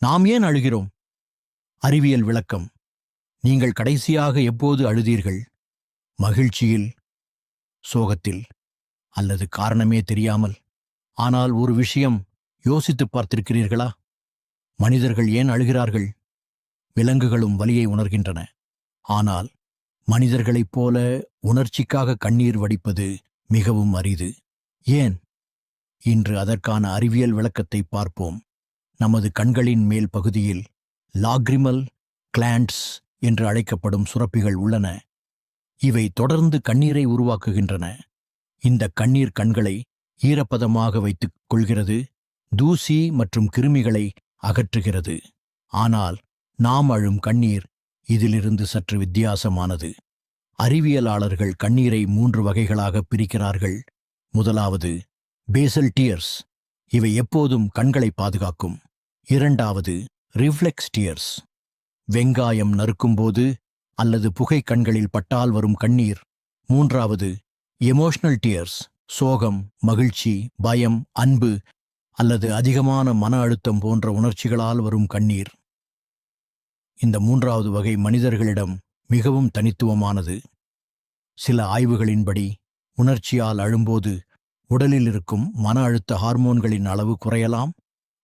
நாம் ஏன் அழுகிறோம்? அறிவியல் விளக்கம். நீங்கள் கடைசியாக எப்போது அழுதீர்கள்? மகிழ்ச்சியில், சோகத்தில், அல்லது காரணமே தெரியாமல்? ஆனால் ஒரு விஷயம் யோசித்துப் பார்த்திருக்கிறீர்களா? மனிதர்கள் ஏன் அழுகிறார்கள்? விலங்குகளும் வலியை உணர்கின்றன. ஆனால் மனிதர்களைப் போல உணர்ச்சிக்காக கண்ணீர் வடிப்பது மிகவும் அரிது. ஏன்? இன்று அதற்கான அறிவியல் விளக்கத்தை பார்ப்போம். நமது கண்களின் மேல் பகுதியில் லாக்ரிமல் கிளாண்ட்ஸ் என்று அழைக்கப்படும் சுரப்பிகள் உள்ளன. இவை தொடர்ந்து கண்ணீரை உருவாக்குகின்றன. இந்த கண்ணீர் கண்களை ஈரப்பதமாக வைத்துக் கொள்கிறது, தூசி மற்றும் கிருமிகளை அகற்றுகிறது. ஆனால் நாம் அழும் கண்ணீர் இதிலிருந்து சற்று வித்தியாசமானது. அறிவியலாளர்கள் கண்ணீரை 3 வகைகளாக பிரிக்கிறார்கள். முதலாவது பேசல் டியர்ஸ். இவை எப்போதும் கண்களை பாதுகாக்கும். இரண்டாவது ரிஃப்ளெக்ஸ் டியர்ஸ். வெங்காயம் நறுக்கும்போது அல்லது புகை கண்களில் பட்டால் வரும் கண்ணீர். மூன்றாவது எமோஷனல் டியர்ஸ். சோகம், மகிழ்ச்சி, பயம், அன்பு அல்லது அதிகமான மன அழுத்தம் போன்ற உணர்ச்சிகளால் வரும் கண்ணீர். இந்த 3வது வகை மனிதர்களிடம் மிகவும் தனித்துவமானது. சில ஆய்வுகளின்படி உணர்ச்சியால் அழும்போது உடலில் இருக்கும் மன அழுத்த ஹார்மோன்களின் அளவு குறையலாம்.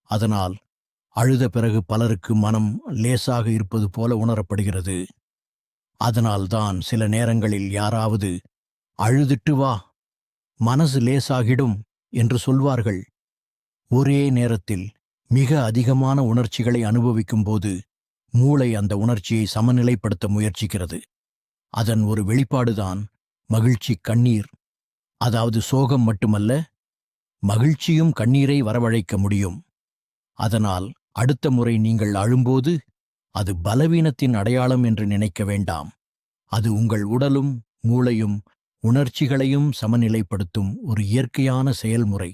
அதனால் அழுத பிறகு பலருக்கு மனம் லேசாக இருப்பது போல உணரப்படுகிறது. அதனால்தான் சில நேரங்களில் யாராவது அழுதுட்டு வா, மனசு லேசாகிடும் என்று சொல்வார்கள். ஒரே நேரத்தில் மிக அதிகமான உணர்ச்சிகளை அனுபவிக்கும்போது மூளை அந்த உணர்ச்சியை சமநிலைப்படுத்த முயற்சிக்கிறது. அதன் ஒரு வெளிப்பாடுதான் மகிழ்ச்சி கண்ணீர். அதாவது சோகம் மட்டுமல்ல, மகிழ்ச்சியும் கண்ணீரை வரவழைக்க முடியும். அதனால் அடுத்த முறை நீங்கள் அழும்போது அது பலவீனத்தின் அடையாளம் என்று நினைக்க வேண்டாம். அது உங்கள் உடலும் மூளையும் உணர்ச்சிகளையும் சமநிலைப்படுத்தும் ஒரு இயற்கையான செயல்முறை.